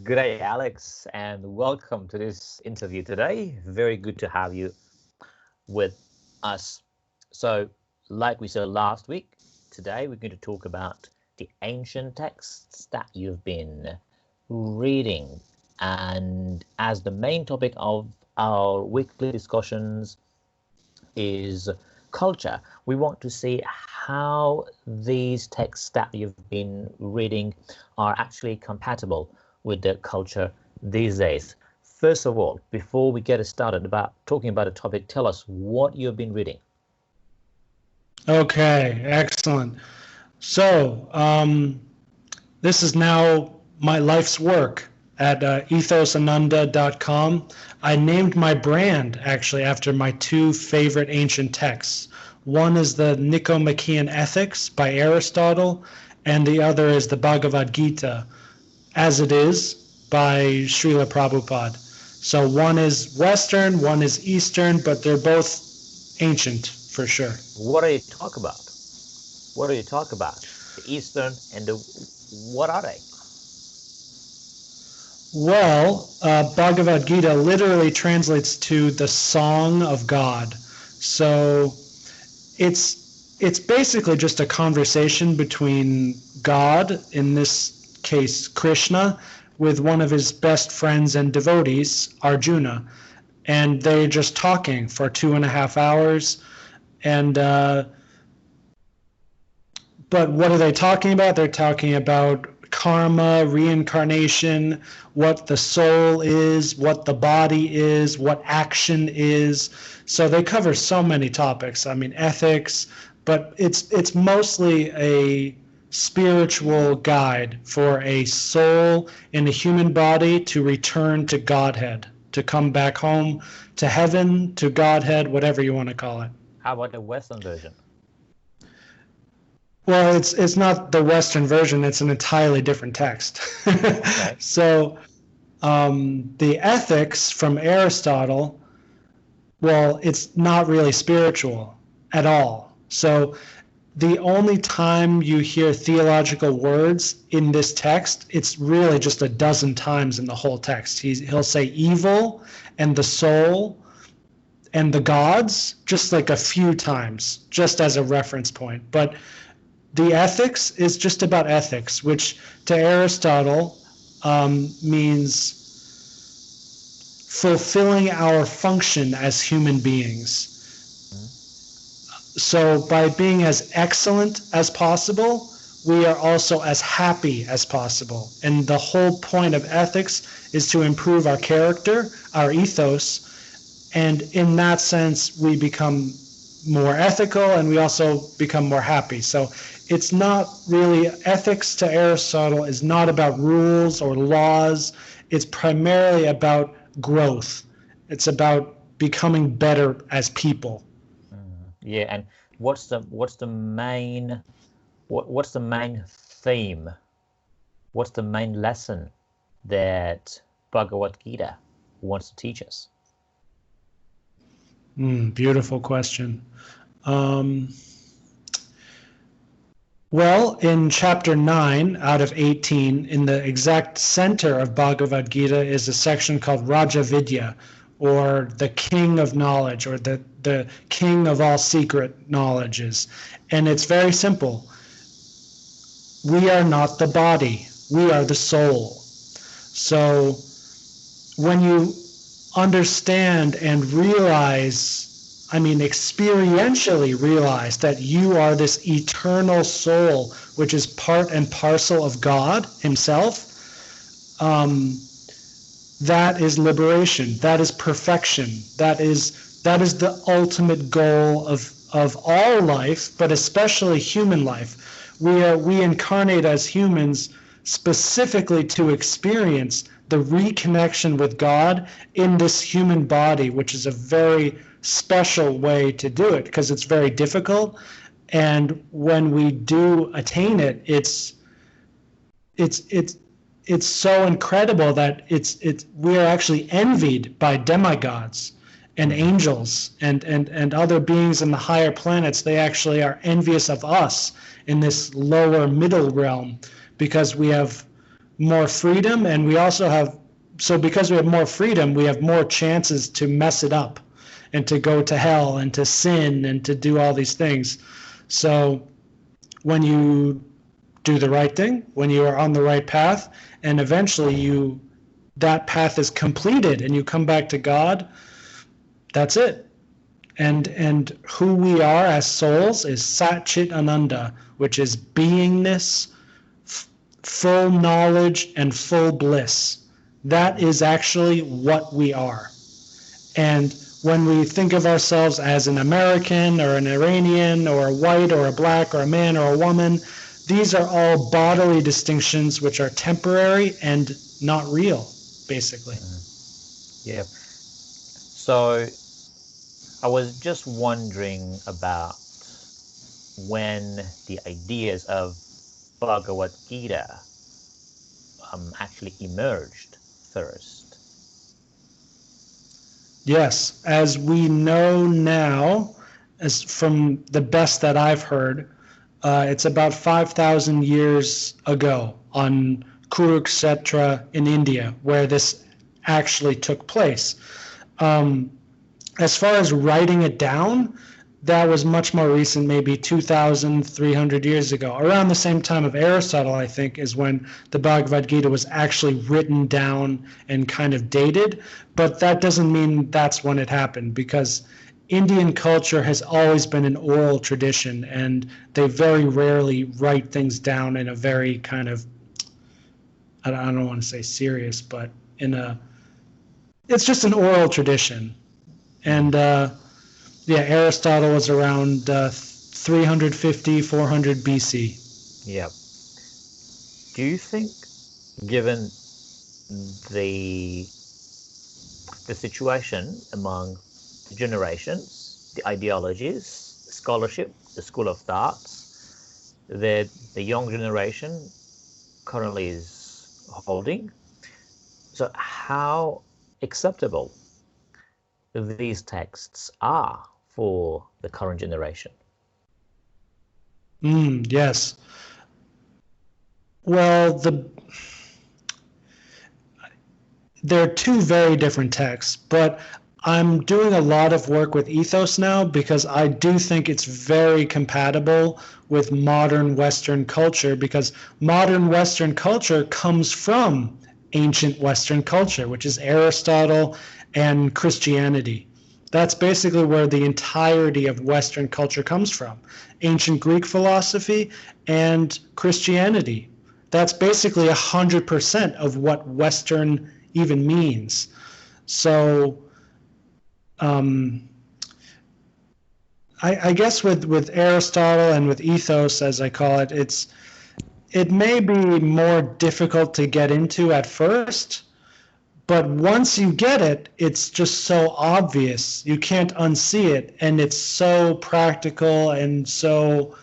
Good day, Alex, and welcome to this interview today. Very good to have you with us. So, like we said last week, today we're going to talk about the ancient texts that you've been reading. And as the main topic of our weekly discussions is culture, we want to see how these texts that you've been reading are actually compatible with the culture these days. First of all, before we get started about talking about a topic, tell us what you've been reading. Okay, excellent. So this is now my life's work at ethosananda.com. I named my brand actually after my two favorite ancient texts. One is the Nicomachean Ethics by Aristotle, and the other is the Bhagavad Gita, as it is, by Srila Prabhupada. So one is Western, one is Eastern, but they're both ancient for sure. What are you talking about? What are you talking about? The Eastern and the what are they? Well, Bhagavad Gita literally translates to the Song of God. So it's basically just a conversation between God, in this case Krishna, with one of his best friends and devotees, Arjuna, and they're just talking for 2.5 hours. And but what are they talking about? They're talking about karma, reincarnation, what the soul is, what the body is, what action is. So they cover so many topics. I mean, ethics, but it's mostly a spiritual guide for a soul in a human body to return to Godhead, to come back home to heaven, to Godhead, whatever you want to call it. How about the Western version? Well, it's not the Western version. It's an entirely different text. Okay. So the ethics from Aristotle, well, it's not really spiritual at all. So the only time you hear theological words in this text, it's really just a dozen times in the whole text. He'll say evil and the soul and the gods just like a few times, just as a reference point. But the ethics is just about ethics, which to Aristotle means fulfilling our function as human beings. So by being as excellent as possible, we are also as happy as possible. And the whole point of ethics is to improve our character, our ethos, and in that sense, we become more ethical and we also become more happy. So it's not really, ethics to Aristotle is not about rules or laws. It's primarily about growth. It's about becoming better as people. Yeah, and what's the main theme? What's the main lesson that Bhagavad Gita wants to teach us? Beautiful question. Well, in chapter 9 out of 18, in the exact center of Bhagavad Gita is a section called Raja Vidya, or the king of knowledge, or the king of all secret knowledges. And it's very simple. We are not the body. We are the soul. So when you understand and realize, I mean, experientially realize that you are this eternal soul, which is part and parcel of God himself, that is liberation. That is perfection. That is the ultimate goal of all life, but especially human life. We incarnate as humans specifically to experience the reconnection with God in this human body, which is a very special way to do it because it's very difficult. And when we do attain it, it's so incredible that we are actually envied by demigods and angels and other beings in the higher planets. They actually are envious of us in this lower middle realm because we have more freedom, and we also have, so because we have more freedom, we have more chances to mess it up and to go to hell and to sin and to do all these things. So when you do the right thing, when you are on the right path, and eventually that path is completed and you come back to God, that's it. And who we are as souls is Sat Chit Ananda, which is beingness, full knowledge, and full bliss. That is actually what we are. And when we think of ourselves as an American or an Iranian or a white or a black or a man or a woman, these are all bodily distinctions which are temporary and not real, basically. Yeah. So I was just wondering about when the ideas of Bhagavad Gita actually emerged first. Yes, as we know now, as from the best that I've heard, it's about 5,000 years ago on Kurukshetra in India, where this actually took place. As far as writing it down, that was much more recent, maybe 2,300 years ago. Around the same time of Aristotle, I think, is when the Bhagavad Gita was actually written down and kind of dated. But that doesn't mean that's when it happened, because Indian culture has always been an oral tradition, and they very rarely write things down in a very kind of, I don't want to say serious, but it's just an oral tradition. And yeah, Aristotle was around 350, 400 BC. Yeah. Do you think, given the situation among the generations, the ideologies, the scholarship, the school of thoughts that the young generation currently is holding, so how acceptable these texts are for the current generation? Yes. Well, there are two very different texts, but I'm doing a lot of work with Ethos now because I do think it's very compatible with modern Western culture, because modern Western culture comes from ancient Western culture, which is Aristotle and Christianity. That's basically where the entirety of Western culture comes from. Ancient Greek philosophy and Christianity. That's basically 100% of what Western even means. So I guess with Aristotle and with Ethos, as I call it, it may be more difficult to get into at first, but once you get it, it's just so obvious. You can't unsee it, and it's so practical, and so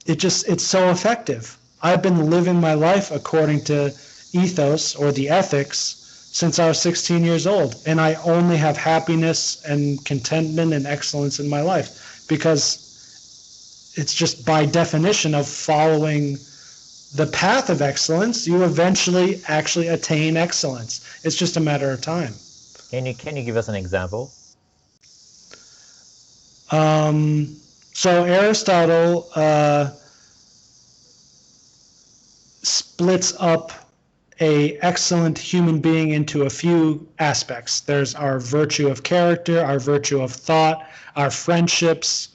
it's so effective. I've been living my life according to Ethos or the ethics since I was 16 years old, and I only have happiness and contentment and excellence in my life because it's just by definition of following the path of excellence. You eventually actually attain excellence. It's just a matter of time. Can you give us an example? So Aristotle splits up a excellent human being into a few aspects. There's our virtue of character, our virtue of thought, our friendships.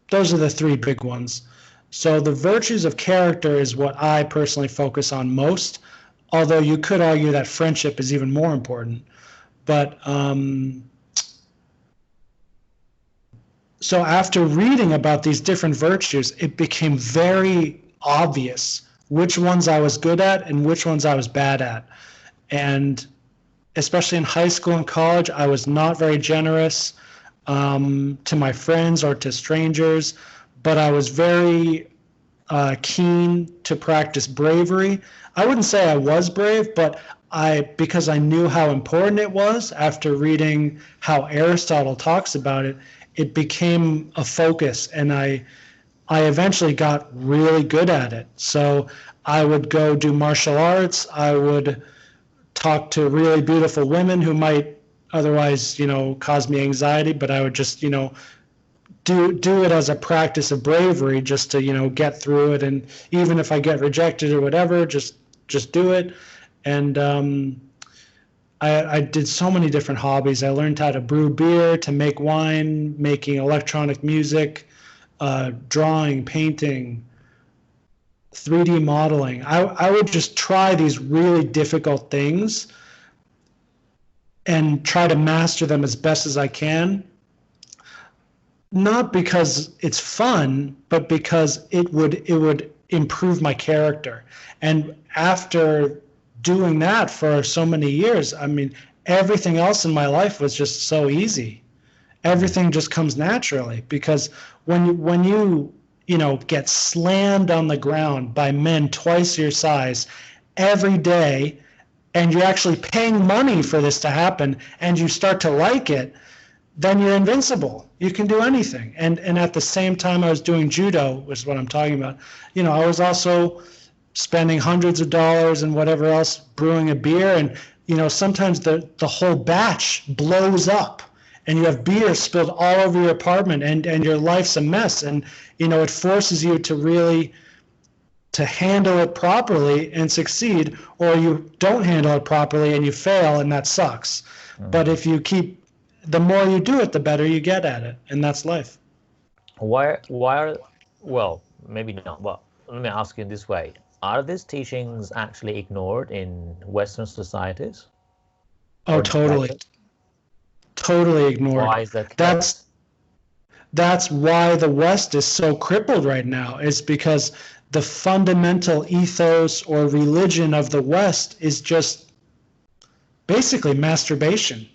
Those are the three big ones. So the virtues of character is what I personally focus on most, although you could argue that friendship is even more important. But so after reading about these different virtues, it became very obvious which ones I was good at and which ones I was bad at. And especially in high school and college, I was not very generous to my friends or to strangers, but I was very keen to practice bravery. I wouldn't say I was brave, but because I knew how important it was after reading how Aristotle talks about it, it became a focus, and I I eventually got really good at it. So I would go do martial arts. I would talk to really beautiful women who might otherwise, cause me anxiety, but I would just, do it as a practice of bravery, just to, get through it. And even if I get rejected or whatever, just do it. And I did so many different hobbies. I learned how to brew beer, to make wine, making electronic music, drawing, painting, 3D modeling. I would just try these really difficult things and try to master them as best as I can. Not because it's fun, but because it would improve my character. And after doing that for so many years, I mean, everything else in my life was just so easy. Everything just comes naturally, because when you get slammed on the ground by men twice your size every day, and you're actually paying money for this to happen, and you start to like it, then you're invincible. You can do anything. And at the same time I was doing judo, which is what I'm talking about, I was also spending hundreds of dollars and whatever else brewing a beer. And, sometimes the whole batch blows up and you have beer spilled all over your apartment, and your life's a mess. And, it forces you to really to handle it properly and succeed, or you don't handle it properly and you fail, and that sucks. But if you the more you do it, the better you get at it, and that's life. Well, maybe not. Well, let me ask you in this way. Are these teachings actually ignored in Western societies? Oh, totally. Totally ignored. Why is that? That's why the West is so crippled right now, is because the fundamental ethos or religion of the West is just basically masturbation.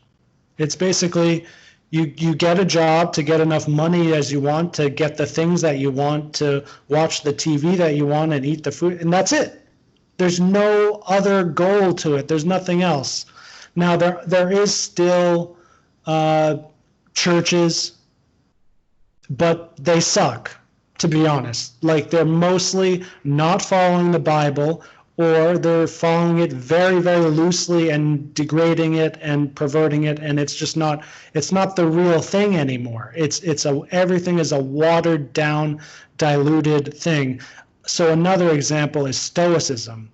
It's basically you get a job to get enough money as you want, to get the things that you want, to watch the TV that you want and eat the food, and that's it. There's no other goal to it. There's nothing else. Now, there is still churches, but they suck, to be honest. Like, they're mostly not following the Bible, or they're following it very, very loosely and degrading it and perverting it, and it's not the real thing anymore. Everything is a watered down, diluted thing. So another example is Stoicism.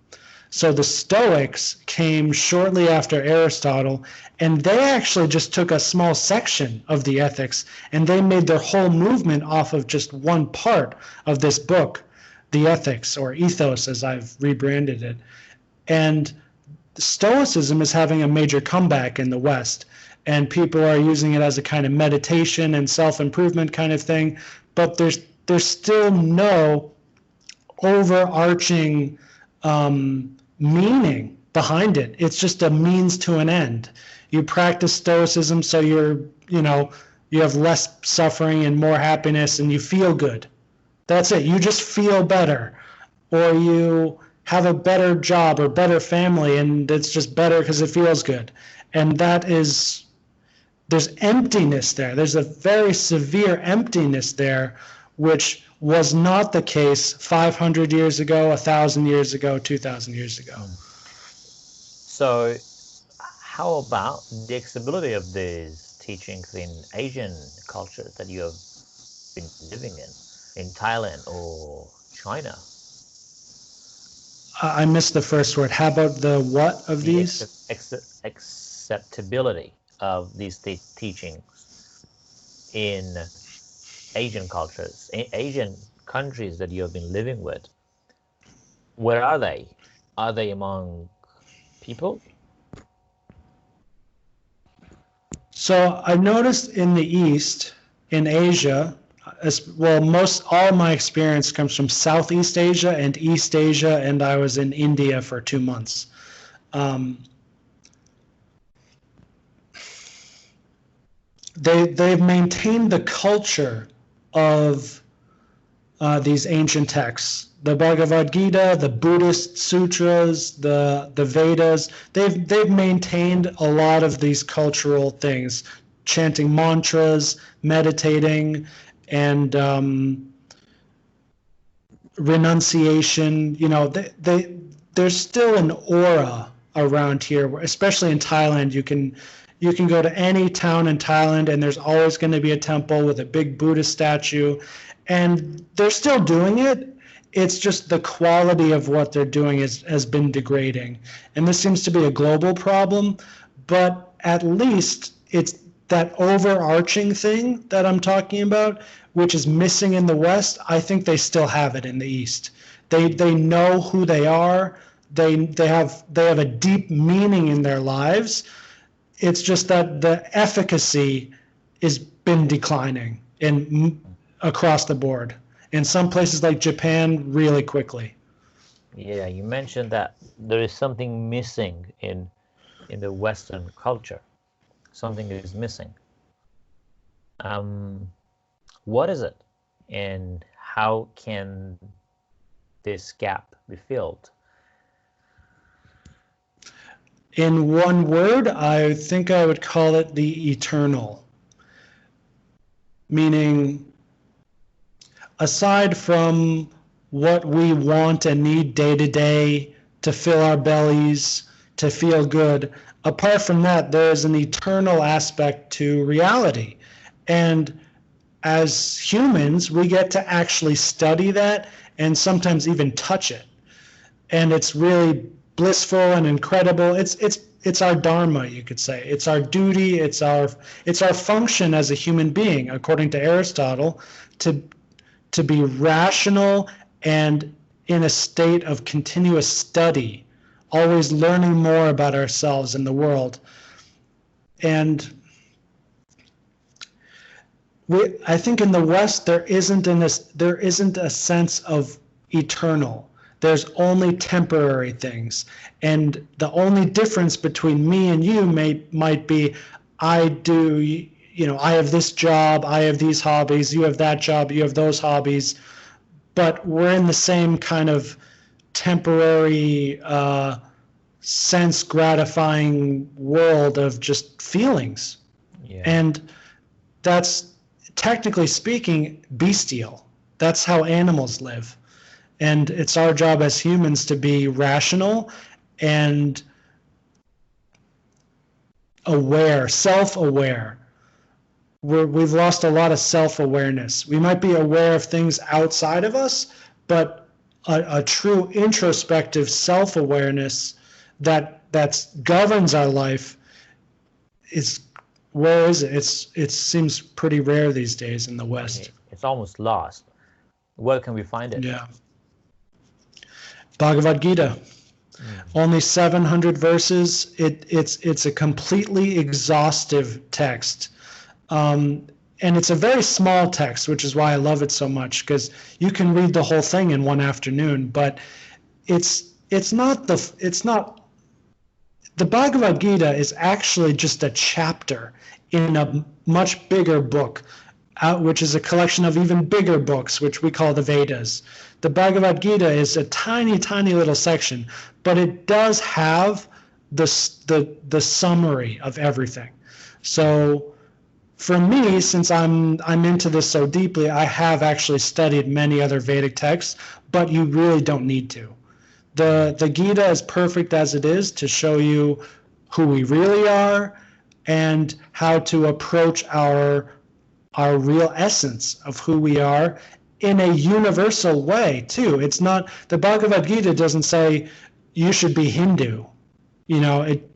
So the Stoics came shortly after Aristotle, and they actually just took a small section of the ethics, and they made their whole movement off of just one part of this book, the Ethics, or Ethos as I've rebranded it. And Stoicism is having a major comeback in the West, and people are using it as a kind of meditation and self-improvement kind of thing, but there's still no overarching meaning behind it. It's just a means to an end. You practice Stoicism so you have less suffering and more happiness, and you feel good. That's it. You just feel better, or you have a better job or better family, and it's just better because it feels good. And there's emptiness there. There's a very severe emptiness there, which was not the case 500 years ago, 1,000 years ago, 2,000 years ago. So how about the acceptability of these teachings in Asian cultures that you have been living in Thailand or China? I missed the first word. How about the what of these? Acceptability of these teachings in Asian cultures, in Asian countries that you have been living with. Where are they? Are they among people? So I noticed in the East, in Asia, all my experience comes from Southeast Asia and East Asia, and I was in India for 2 months. They've maintained the culture of these ancient texts, the Bhagavad Gita, the Buddhist sutras, the Vedas. They've maintained a lot of these cultural things, chanting mantras, meditating, and renunciation. There's still an aura around here, especially in Thailand. You can go to any town in Thailand and there's always going to be a temple with a big Buddha statue, and they're still doing it. It's just the quality of what they're doing has been degrading. And this seems to be a global problem, but at least it's that overarching thing that I'm talking about, which is missing in the West. I think they still have it in the East. They know who they are. They have a deep meaning in their lives. It's just that the efficacy has been declining across the board. In some places like Japan, really quickly. Yeah, you mentioned that there is something missing in the Western culture. Something is missing. What is it, and how can this gap be filled? In one word, I think I would call it the eternal. Meaning, aside from what we want and need day to day to fill our bellies, to feel good, apart from that, there is an eternal aspect to reality. And as humans, we get to actually study that and sometimes even touch it. And it's really blissful and incredible. It's our dharma, you could say. It's our duty. It's our function as a human being, according to Aristotle, to be rational and in a state of continuous study, always learning more about ourselves and the world. And I think in the West there isn't a sense of eternal. There's only temporary things, and the only difference between me and you might be I have this job, I have these hobbies, you have that job, you have those hobbies, but we're in the same kind of temporary sense gratifying world of just feelings. Yeah. And that's, technically speaking, bestial. That's how animals live. And it's our job as humans to be rational and aware, self-aware. We've lost a lot of self-awareness. We might be aware of things outside of us, but a true introspective self-awareness that governs our life is, where is it? It seems pretty rare these days in the West. It's almost lost. Where can we find it? Yeah. Bhagavad Gita. Only 700 verses. It's a completely exhaustive text. And it's a very small text, which is why I love it so much, because you can read the whole thing in one afternoon, but it's not the Bhagavad Gita is actually just a chapter in a much bigger book, which is a collection of even bigger books, which we call the Vedas. The Bhagavad Gita is a tiny, tiny little section, but it does have the summary of everything. So for me, since I'm into this so deeply, I have actually studied many other Vedic texts, but you really don't need to. The Gita is perfect as it is to show you who we really are and how to approach our real essence of who we are in a universal way too. It's not, the Bhagavad Gita doesn't say you should be Hindu. It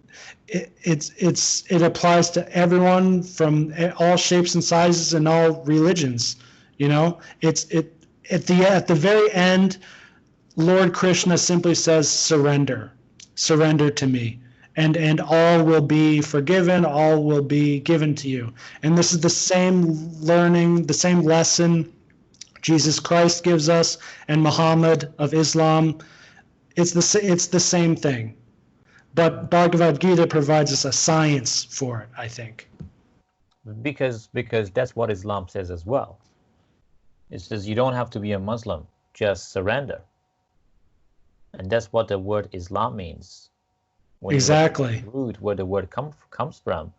applies to everyone from all shapes and sizes and all religions. It's at the very end, Lord Krishna simply says, surrender to me, and all will be forgiven, all will be given to you. And this is the same learning, the same lesson Jesus Christ gives us, and Muhammad of Islam. It's the same thing. But Bhagavad Gita provides us a science for it, I think. Because that's what Islam says as well. It says you don't have to be a Muslim, just surrender. And that's what the word Islam means. When exactly. Root where the word comes from,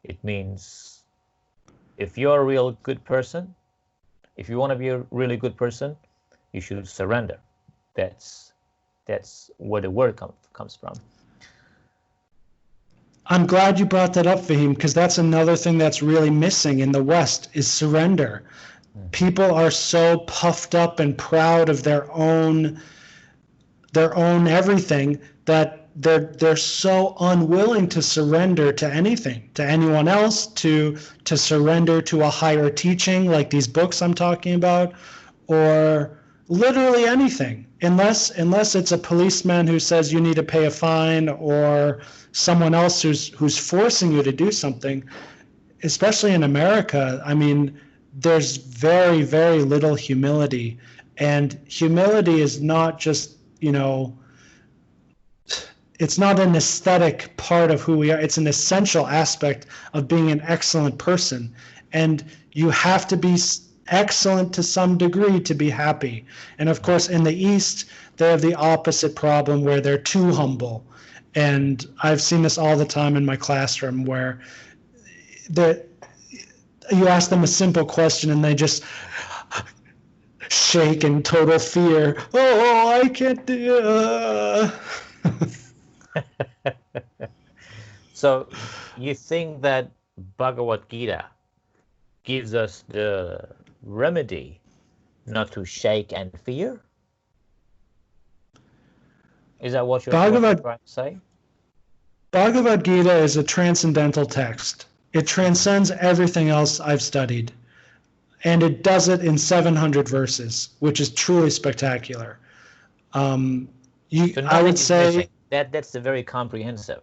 it means if you're a real good person, if you want to be a really good person, you should surrender. That's where the word comes from. I'm glad you brought that up, Fahim, because that's another thing that's really missing in the West is surrender. People are so puffed up and proud of their own everything that they're so unwilling to surrender to anything, to anyone else, to surrender to a higher teaching like these books I'm talking about, or literally anything, unless it's a policeman who says you need to pay a fine, or someone else who's forcing you to do something. Especially in America, I mean, there's very, very little humility, and humility is not just, it's not an aesthetic part of who we are. It's an essential aspect of being an excellent person, and you have to be excellent to some degree to be happy. And of course, in the East, they have the opposite problem where they're too humble. And I've seen this all the time in my classroom where you ask them a simple question and they just shake in total fear. Oh, I can't do So you think that Bhagavad Gita gives us the remedy not to shake and fear? Is that what you're trying to say? Bhagavad Gita is a transcendental text. It transcends everything else I've studied. And it does it in 700 verses, which is truly spectacular. I would say that's very comprehensive.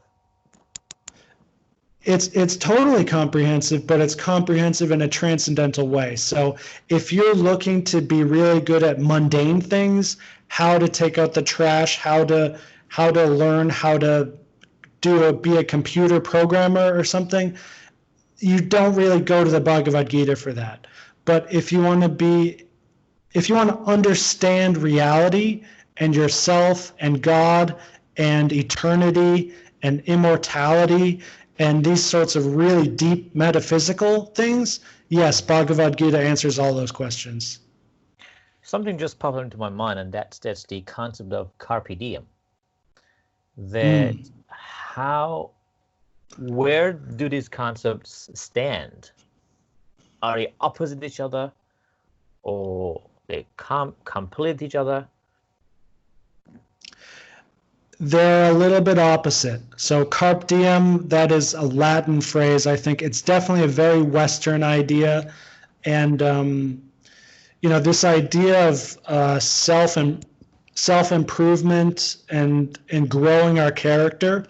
It's totally comprehensive, but it's comprehensive in a transcendental way. So if you're looking to be really good at mundane things, how to take out the trash, how to learn how to be a computer programmer or something, you don't really go to the Bhagavad Gita for that. But if you want to understand reality and yourself and God and eternity and immortality and these sorts of really deep metaphysical things, yes, Bhagavad Gita answers all those questions. Something just popped into my mind, and that's the concept of carpe diem. Where do these concepts stand? Are they opposite each other, or they complete each other? They're a little bit opposite. So carpe diem, that is a Latin phrase. I think it's definitely a very Western idea. And, this idea of self-improvement and growing our character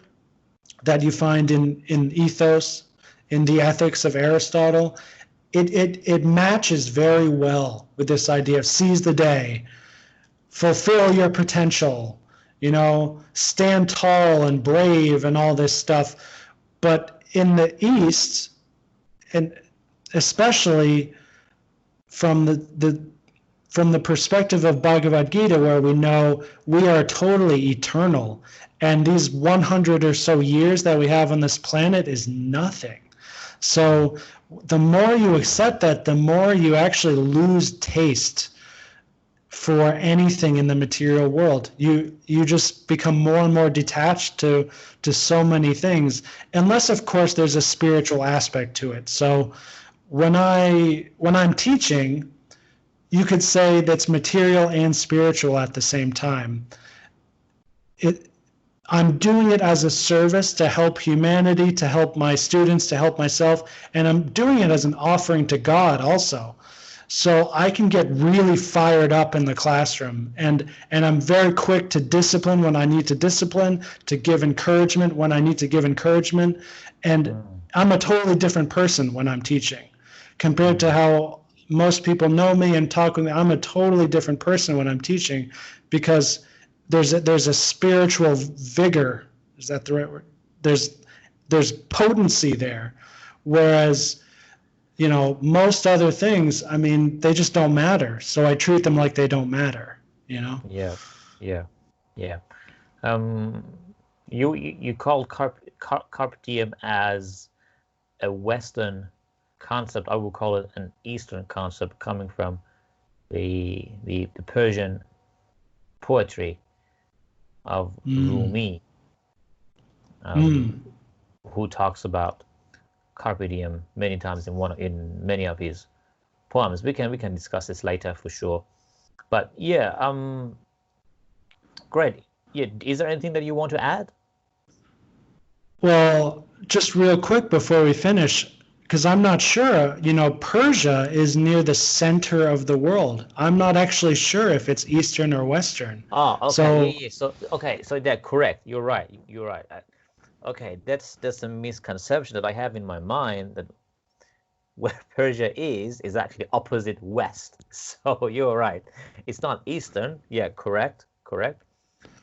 that you find in Ethos, in the Ethics of Aristotle, it matches very well with this idea of seize the day, fulfill your potential, stand tall and brave and all this stuff. But in the East, and especially from the perspective of Bhagavad Gita, where we know we are totally eternal, and these 100 or so years that we have on this planet is nothing. So the more you accept that, the more you actually lose taste for anything in the material world. You just become more and more detached to so many things, unless of course there's a spiritual aspect to it. So when I'm teaching, you could say that's material and spiritual at the same time. I'm doing it as a service to help humanity, to help my students, to help myself, and I'm doing it as an offering to God also. So I can get really fired up in the classroom, and I'm very quick to discipline when I need to discipline, to give encouragement when I need to give encouragement, and I'm a totally different person when I'm teaching compared to how most people know me and talk with me. I'm a totally different person when I'm teaching because there's a spiritual vigor. Is that the right word? There's potency there, whereas most other things, I mean, they just don't matter. So I treat them like they don't matter, Yeah. You call carpe diem as a Western concept. I would call it an Eastern concept coming from the Persian poetry of Rumi, who talks about carpe diem many times in many of his poems. We can discuss this later for sure. But yeah, great. Yeah, is there anything that you want to add? Well, just real quick before we finish, because I'm not sure, Persia is near the center of the world. I'm not actually sure if it's Eastern or Western. Oh, okay. So, Yeah. So that's correct. You're right. Okay, that's a misconception that I have in my mind, that where Persia is actually opposite West. So you're right. It's not Eastern. Yeah, correct.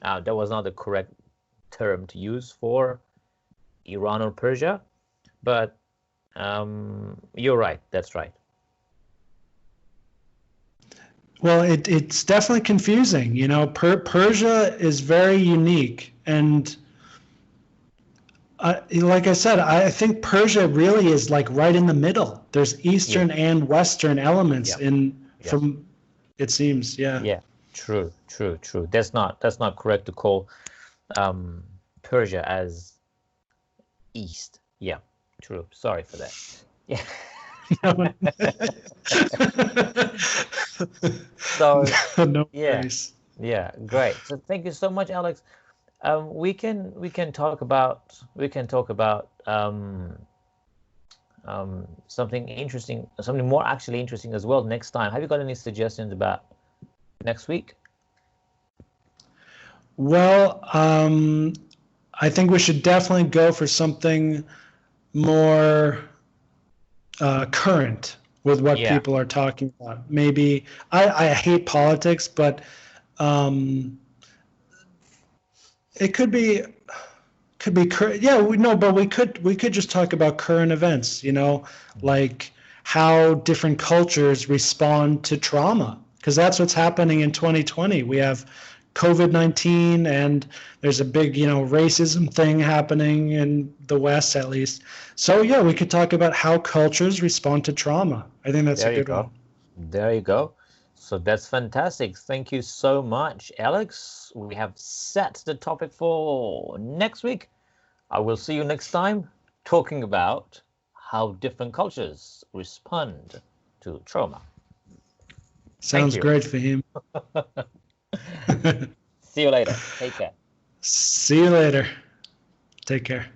That was not the correct term to use for Iran or Persia, but you're right. That's right. well, it's definitely confusing. Persia is very unique, and like I said, I think Persia really is like right in the middle. There's Eastern and Western elements from it seems. Yeah. True. That's not correct to call Persia as East. Yeah. True. Sorry for that. Yeah. So No worries. Yeah, great. So thank you so much, Alex. We can talk about something interesting, something more actually interesting as well next time. Have you got any suggestions about next week? Well, I think we should definitely go for something more current with what people are talking about. Maybe I hate politics, but it could be current. Yeah, but we could just talk about current events. Like how different cultures respond to trauma, because that's what's happening in 2020. We have COVID-19, and there's a big, racism thing happening in the West, at least. So yeah, we could talk about how cultures respond to trauma. I think that's a good one. There you go. So that's fantastic. Thank you so much, Alex. We have set the topic for next week. I will see you next time talking about how different cultures respond to trauma. Sounds great, Fahim. See you later. Take care. See you later. Take care.